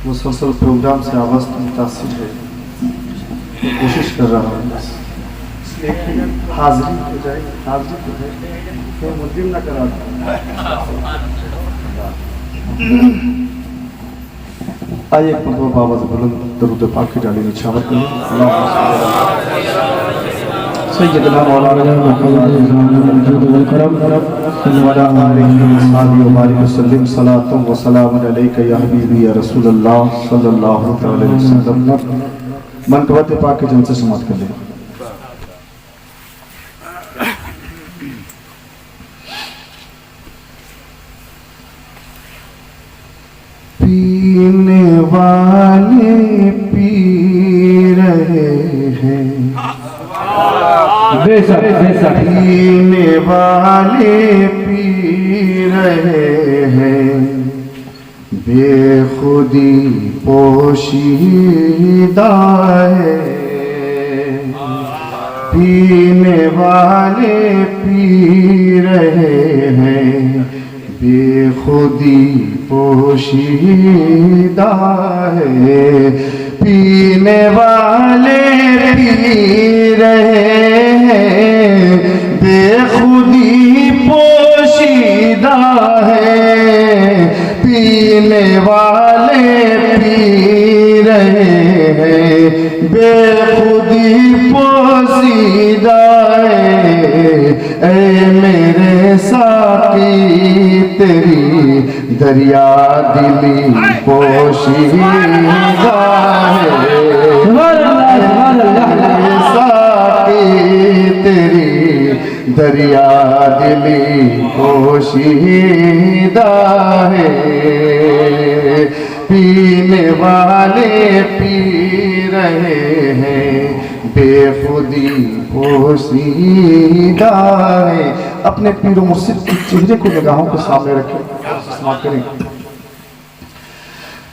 मुसलसल प्रोग्राम से आवाज़ मुतासिर है, तो कोशिश कर रहा हूँ बस इसलिए हाजिरी हो जाए, हाजिरी हो जाए तो मुद्दिम न करा। आइए एक मरतबा बाबा बुलंद दरूद पाक की डाली निछावर करें। सैयदना मौलाना मुहम्मद करम वअला आलिहि व सल्लम सलातुन व सलामुन अलैका या हबीबी या रसूलल्लाह सल्लल्लाहु अलैहि वसल्लम। मनकबत पाक के जन से समाप्त कर लें। पीने वाले पी रहे हैं, पीने वाले पी रहे हैं, बेखुदी पोशीदा है। पीने वाले पी रहे हैं, बेखुदी पोशीदा है। पीने वाले पी रहे हैं, बेखुदी पोशीदा है। पीने वाले पी रहे हैं, बेखुदी पोशीदा है। ऐ मेरे साकी तेरी दरिया दिली पोशीदा है। साकी तेरी दरिया दिली पोशीदा है। पीने वाले पी रहे हैं, बेखुदी पोशीदा है। अपने पीरो मुर्शिद के चेहरे को निगाहों के सामने रखें, समाप्त करें।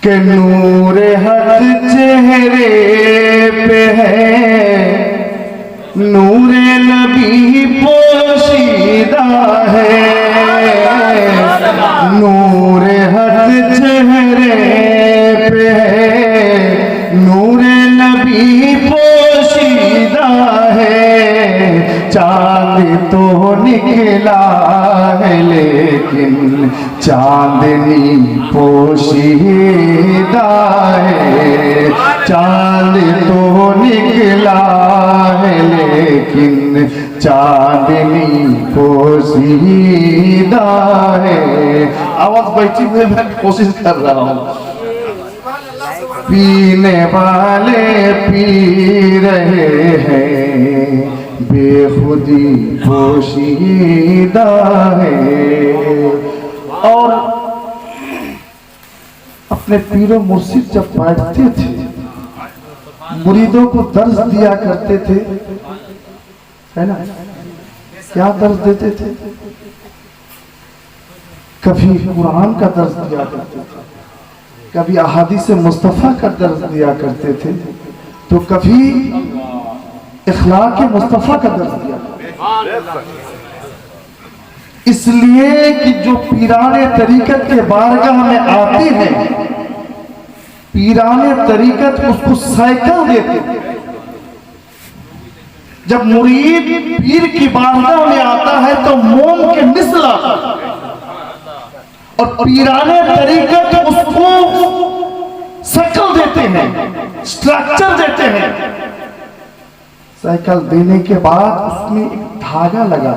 के नूर हक चेहरे पे है, नूर नबी पोशीदा है। नूर हक चेहरे पे है, नूर नबी पोशीदा है। चांद तो निकला है लेकिन चांदनी पोशीदा है। चांद तो निकला है लेकिन चांदनी पोशीदा है। आवाज बैठी हुई मैं कोशिश कर रहा हूँ। पीने वाले पी रहे हैं, बेखुदी पोशीदा है। और अपने पीरो मुर्शिद जब बैठते थे, मुरीदों को दर्ज दिया करते थे, है ना? क्या दर्ज देते थे? कभी कुरान का दर्ज दिया करते थे, कभी अहादीस मुस्तफ़ा का दर्ज दिया करते थे, तो कभी इखलाक मुस्तफ़ा का दर्ज दिया। इसलिए कि जो पीराने तरीकत के बारगाह में आते हैं, पीराने तरीकत उसको साइकिल देते थे। जब मुरीद पीर की बारगाह में आता है तो मोम के मिसल आता है, और पीराने तरीकत उसको शक्ल देते हैं, स्ट्रक्चर देते हैं। साइकिल देने के बाद उसमें एक धागा लगा,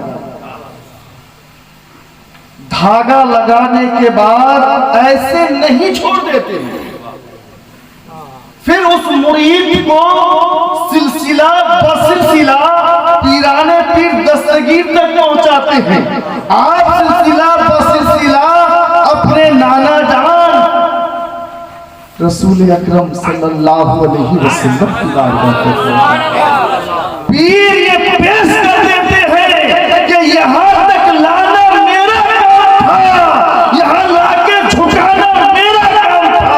धागा लगाने के बाद ऐसे नहीं छोड़ देते हैं। फिर उस मुरीद को सिलसिला बसिलसिला पीराने पीर दस्तगीर तक पहुंचाते हैं। आप सिलसिला बसिलसिला अपने नाना जान रसूल अकरम सल्लल्लाहु अलैहि वसल्लम की बारगाह तक पीर ये पेश कर देते हैं कि यहाँ तक लाना मेरा काम था, यहाँ लाके झुकाना मेरा काम था,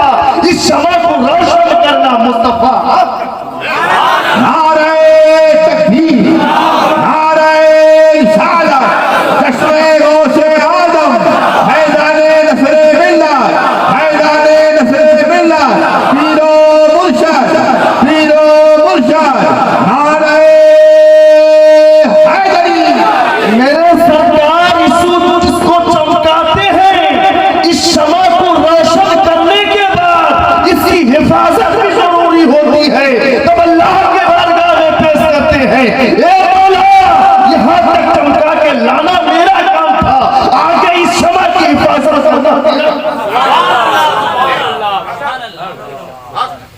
इस शमा को रोशन करना मुस्तफा। नारे तकबीर, नारे रिसालत, जश्न-ए रोज़े आदम, मैदाने नस्र मिल्लत, मैदाने नस्र मिल्लत।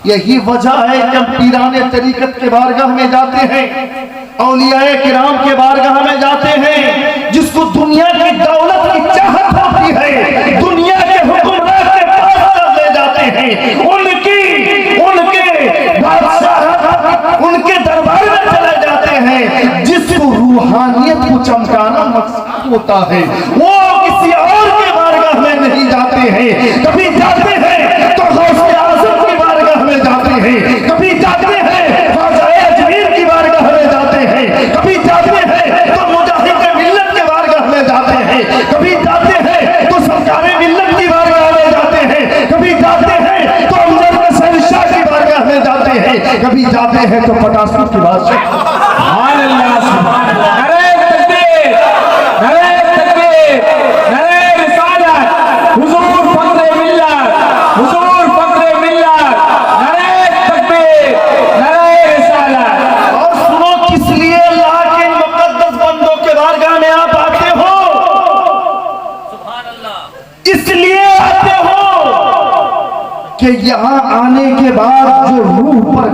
यही वजह है जब पीराने तरीकत के बारगाह में जाते हैं, औलियाए किराम के बारगाह में जाते हैं, जिसको दुनिया की दौलत की चाहत होती है, दुनिया के हुक्मरान के पास ले जाते हैं, उनके बादशाह उनके दरबार में चले जाते हैं। जिसको रूहानियत को चमकाना मकसद होता है, वो किसी और के बारगाह में नहीं जाते हैं। कभी जाते हैं तो गौसे आज़म की बारगाह में जाते हैं, कभी जाते हैं ख्वाजाए अजमेर की बारगाह में जाते हैं, कभी जाते हैं तो मुजाहिद मिल्लत के बारगाह में जाते हैं, कभी जाते हैं तो सरकारे मिल्लत की बारगाह में जाते हैं, कभी जाते हैं तो अमजद शहनशाह की बारगाह में जाते हैं, कभी जाते हैं तो पटासू की बादशाह। सुभान अल्लाह, सुभान अल्लाह। नारे तकबीर, नारे तकबीर, नारे रिसालत, हुजूर फख्रे मिल्लत, हुजूर फख्रे मिल्लत, नारे तकबीर, नारे रिसालत। और सुनो, किस लिए अल्लाह के मुकद्दस बंदों के बारगाह में आप आते हो? सुभान अल्लाह। इसलिए आते हो कि यहाँ आने के बाद जो रूह पर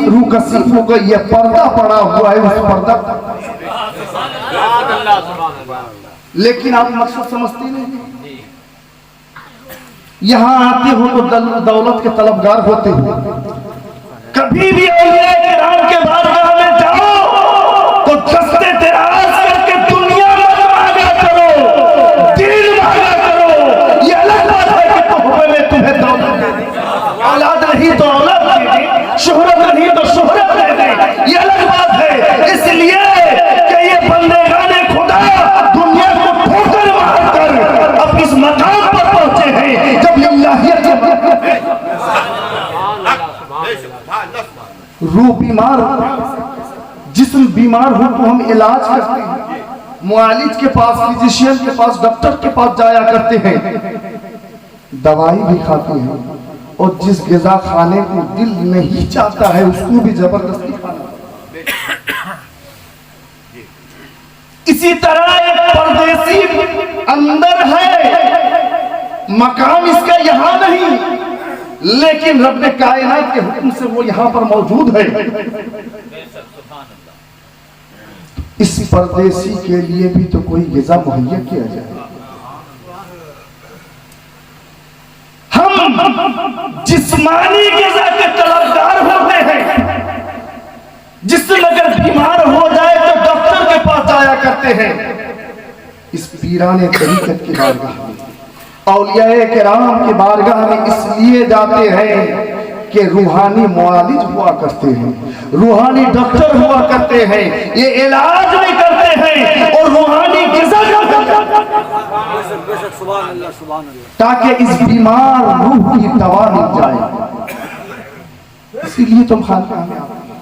रूह कसीफ हो गई, ये पर्दा पड़ा हुआ है, उस पर्दा, लेकिन आप मकसद समझते नहीं। यहाँ आते हो तो दौलत के तलबगार होते हो। कभी भी औलिया किराम के बारगाह में जाओ तो दस्ते दराज करके दुनिया मत मांगा करो, दिल मांगा करो। ये अलग बात है कि तोहफे में तुम्हें दौलत दे दे, औलाद नहीं तो औलाद दे दे, शोहरत नहीं तो शोहरत दे दे, ये अलग बात है। इसलिए कि ये बंदेगाने खुदा दुनिया को ठोकर मारकर अब इस मकाम पर पहुंचे हैं जब लिल्लाहियत रूह बीमार हो, जिस्म बीमार हो तो हम इलाज करते हैं, मुआलिज के पास, फिजिशियन के पास, डॉक्टर के पास जाया करते हैं, दवाई भी खाते हैं, और जिस ग़िज़ा खाने को दिल नहीं चाहता है उसको भी जबरदस्ती खाना। इसी तरह एक परदेसी अंदर है, मकाम इसका यहाँ नहीं, लेकिन रब कायनात के हुक्म से वो यहाँ पर मौजूद है। इस परदेसी के लिए भी तो कोई ग़िज़ा मुहैया किया जाए। हम जिस्मानी ग़िज़ा के तलबगार होते हैं, जिस्म अगर बीमार हो जाए तो डॉक्टर के पास जाया करते हैं। इस पीराने तरीक़त की बारगाह में, औलियाए किराम की बारगाह में इसलिए जाते हैं कि रूहानी मुआलिज हुआ करते हैं, रूहानी डॉक्टर हुआ करते हैं, ये इलाज भी करते हैं और रूहानी ग़िज़ा भी करते हैं, ताकि इस बीमार रूह की दवा मिल जाए। इसीलिए तुम खानकाह में आते हैं,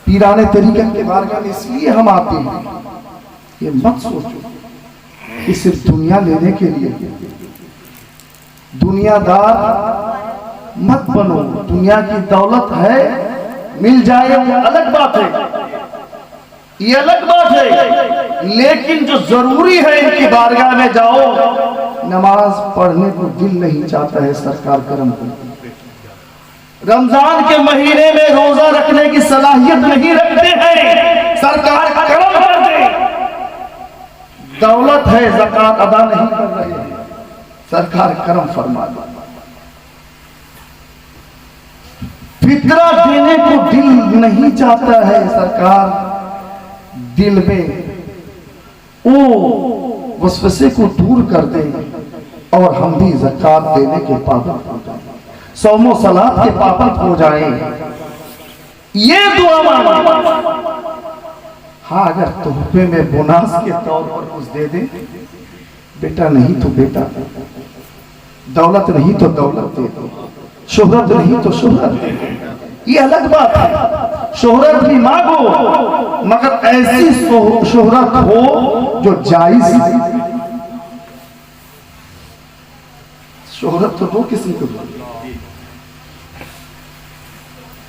पीराने तरीक़त के बारगाह में इसलिए हम आते हैं। ये मत सोचो कि सिर्फ दुनिया लेने के लिए, दुनियादार मत बनो। दुनिया की दौलत है, मिल जाए वो अलग बात है, ये अलग बात है, लेकिन जो जरूरी है इनकी बारगाह में जाओ। नमाज पढ़ने को दिल नहीं चाहता है, सरकार करम करो। रमजान के महीने में रोजा रखने की सलाहियत नहीं रखते हैं, सरकार करम कर दे। दौलत है, ज़कात अदा नहीं कर रहे हैं, सरकार करम फरमा दे। फितरा देने को दिल नहीं चाहता है, सरकार दिल में वो वसवसे को दूर कर दे और हम भी ज़कात देने के पाबंद हो जाएं, सौमो सलात के पाबंद हो जाएं। ये दुआ मांगे। हाँ, अगर तोहफे में बोनस के तौर पर कुछ दे दे, बेटा नहीं तो बेटा, दौलत नहीं तो दौलत दे दो, शोहरत नहीं तो शोहरत दे दो, ये अलग बात है। शोहरत भी मांगो, मगर ऐसी शोहरत हो जो जायज है। शोहरत तो दो किस्म की,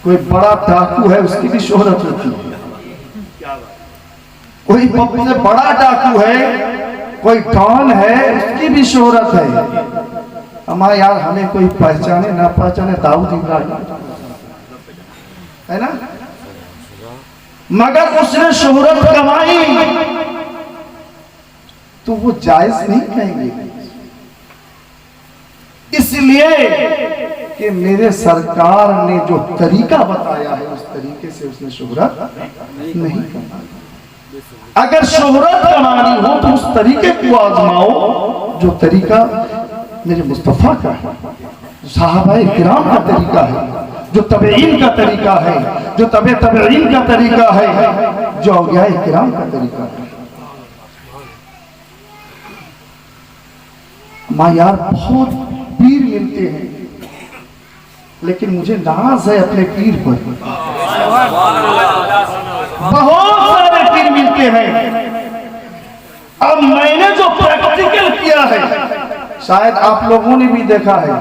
कोई बड़ा डाकू है उसकी भी शोहरत होती है, कोई सबसे बड़ा डाकू है, कोई डॉन है, उसकी भी शोहरत है। हमारे यार हमें कोई पहचाने ना पहचाने, दाऊद इब्राहिम है ना, मगर उसने शोहरत कमाई तो वो जायज नहीं कहेंगे, इसलिए कि मेरे सरकार ने जो तरीका बताया है उस तरीके से उसने शोहरत नहीं कमाई। अगर शोहरत कमानी हो तो उस तरीके को आजमाओ जो तरीका मेरे मुस्तफा का है, सहाबाए किराम का तरीका है, जो तबईन का तरीका है, जो तबईन का तरीका है, जो औलियाए किराम का तरीका है। माँ यार बहुत पीर मिलते हैं, लेकिन मुझे नाज है अपने पीर पर। बहुत सारे पीर मिलते हैं। अब मैंने जो प्रैक्टिकल किया है, शायद आप लोगों ने भी देखा है,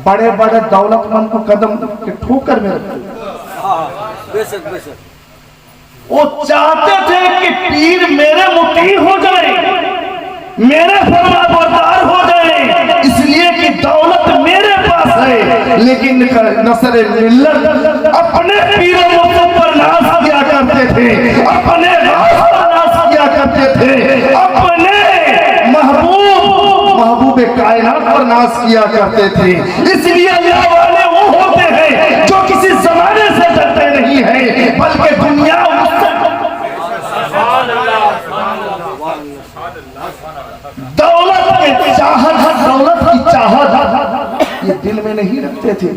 बड़े बड़े दौलतमंद को कदम के ठोकर में रखते। वो चाहते थे कि पीर मेरे मुती हो जाए, मेरे फरमाबरदार हो जाए, इसलिए कि दौलत मेरे पास है। लेकिन नसर मिल्लत अपने पीरों पर नाज किया करते थे, अपने राज पर नाज किया करते थे, अपने महबूब कायनात पर नाज किया करते थे। इसलिए अल्लाह वाले वो होते हैं जो किसी जमाने से डरते नहीं है, बल्कि दुनिया दौलत की चाहत ये दिल में नहीं रखते थे।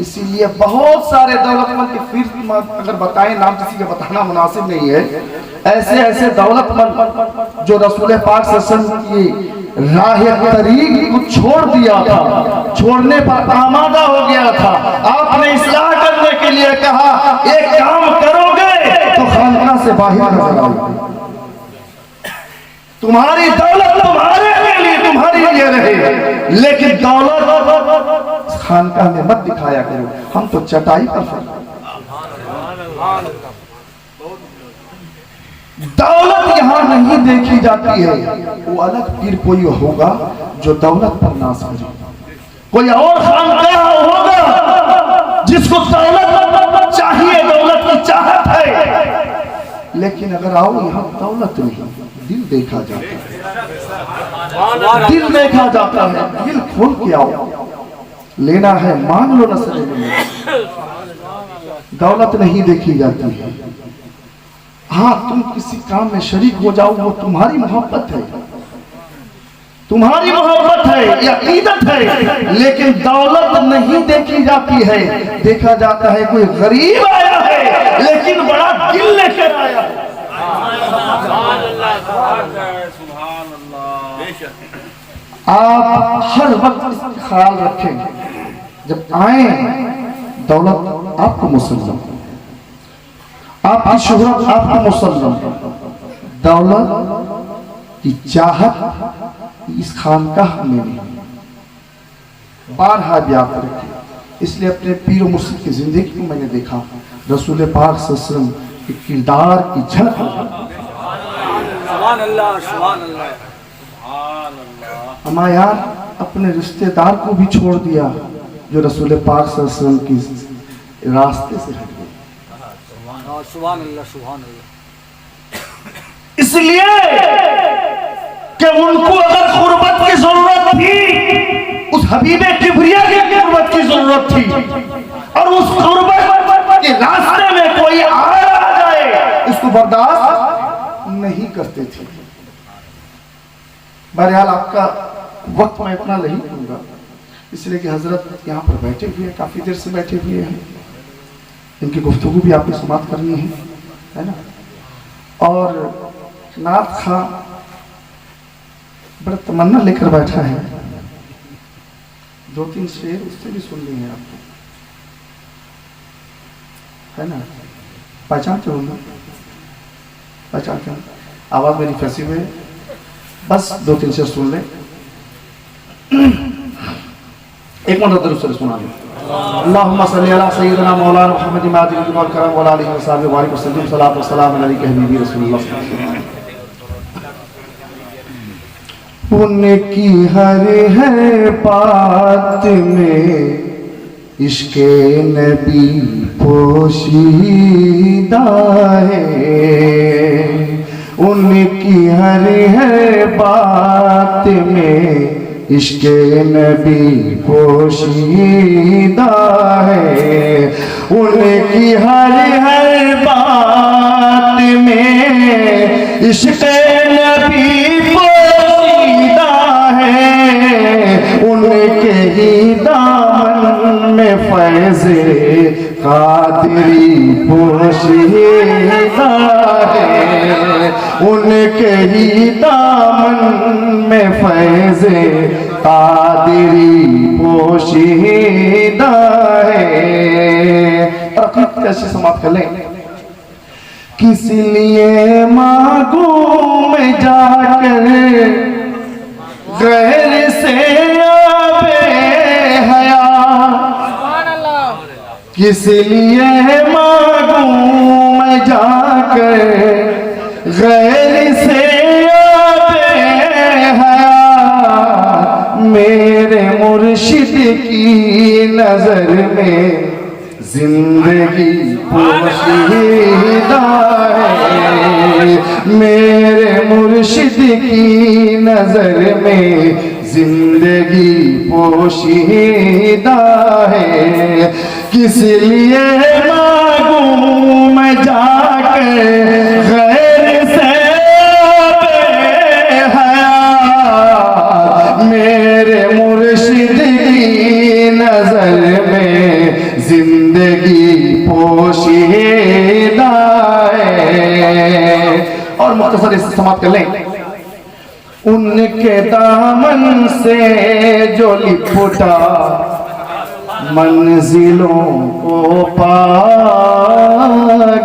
इसीलिए बहुत सारे दौलतमंद की फिर अगर बताएं, नाम किसी का बताना मुनासिब नहीं है, ऐसे ऐसे दौलतमंद जो रसूल पाक सल्लल्लाहु अलैहि वसल्लम की राह तरीक को छोड़ दिया था, छोड़ने पर आमादा हो गया था। आपने इस्लाह करने के लिए कहा एक काम करोगे तो खानकाह से बाहर नजर आओगे, तुम्हारी दौलत तुम्हारे लिए तुम्हारे लिए रहे, लेकिन दौलत खानकाह में मत दिखाया करो। हम तो चटाई पर दौलत यहाँ नहीं देखी जाती है। वो अलग पीर कोई होगा जो दौलत पर नाज करे, कोई और खानकाह होगा जिसको दौलत चाहिए, दौलत की चाहत है। लेकिन अगर आओ यहाँ दौलत नहीं, दिल देखा जाता है, दिल देखा जाता है। दिल खोल के आओ, लेना है मान लो, नसर दौलत नहीं देखी जाती है। हाँ, तुम किसी काम में शरीक हो जाओ, वो तुम्हारी मोहब्बत है, तुम्हारी मोहब्बत है या अकीदत है, लेकिन दौलत नहीं देखी जाती है। देखा जाता है कोई गरीब आया है लेकिन बड़ा दिल लेकर आया है। आप हर वक्त ख्याल रखें, जब आए दौलत आपको मुसल्लम, आपकी शोहरत आपको मुसल्लम, दौलत की चाहत इस खानकाह में नहीं। बारहा याद रखिए। इसलिए अपने पीर मुर्शिद की जिंदगी को मैंने देखा, रसूल पाक सल्लल्लाहु अलैहि वसल्लम के किरदार की झलक। अमा यार अपने रिश्तेदार को भी छोड़ दिया जो रसूल पाक सल्लल्लाहु अलैहि वसल्लम की रास्ते से हट गए। इसलिए कि उनको अगर कुर्बत की जरूरत थी, उस हबीबे किबरिया की कुर्बत की जरूरत थी, और उस कुर्बत के रास्ते में कोई आ जाए उसको बर्दाश्त नहीं करते थे। बहरहाल आपका वक्त मैं इतना नहीं दूंगा, इसलिए कि हजरत यहाँ पर बैठे हुए हैं, काफी देर से बैठे हुए हैं, इनकी गुफ्तगू भी आपको समाप्त करनी है ना। और नाथ खां बड़ा तमन्ना लेकर बैठा है, 2-3 शेर उससे भी सुन लिए हैं आपको, है ना। पहचानते हो ना, पहचानते हो, आवाज मेरी फंसी हुई है, बस 2-3 शेर सुन ले। एक मिनट दरूद से सुना दो। अल्लाहुम्मा सल्ली अला सय्यिदना मौलाना मुहम्मद मादिल वल करम व आलिहि व सहाबिहि व बारिक वसल्लम सल्लल्लाहु अलैहि वसल्लम अलैहि हबीबी रसूलुल्लाह। उनकी हर बात में इश्क़े नबी पोशीदा है, उनकी हर हर बात में इश्क़ नबी पोशीदा है, उनकी हर हर बात में इश्क़ नबी पोशीदा है, उनके ही दामन में फैज़े कादरी पोशीदा है, उनके ही दामन में फैज़े कादरी पोशीदा है। अकीद कैसे समाप्त कर लें? किस लिए मांगू मैं जाकर गैर से आबे हया, किस लिए मांगू मैं जाकर गैर से आबे हया, मेरे मुर्शिद की नजर में जिंदगी पोशीदा है, मेरे मुर्शिद की नजर में जिंदगी पोशीदा है, किस लिए मांगू मैं जाकर गैर से बेहया, मेरे मुर्शिद की नजर में जिंदगी पोशीदा है। और मुख्तसर इसे समाप्त कर लें। उनके दामन से जो लिपटा मंजिलों को पा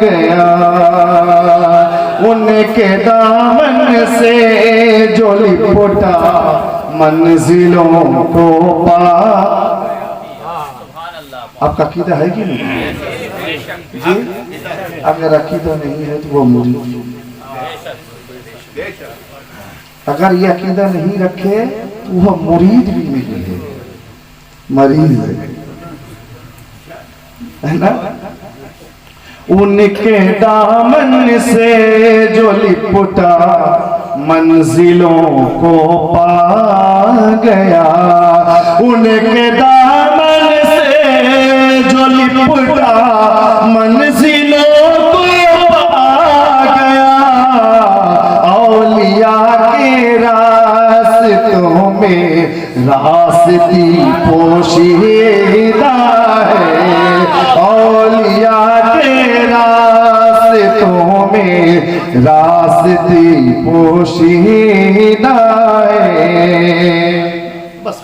गया, उनके दामन से जो लिपटा मंजिलों को पा। आपका अकीदा है कि नहीं जी? अगर अकीदा नहीं है तो वो मुरीद, अगर ये अकीदा नहीं रखे तो वह मुरीद भी नहीं है, मरीज है ना। उनके दामन से जो लिपटा मंजिलों को पा गया, उनके दामन से जो लिपटा मंजिलों को पा गया, औलिया के रास्तों में रास्ती पोशीदा है, औलिया के रास्तों में रास्ती पोशीदा है। बस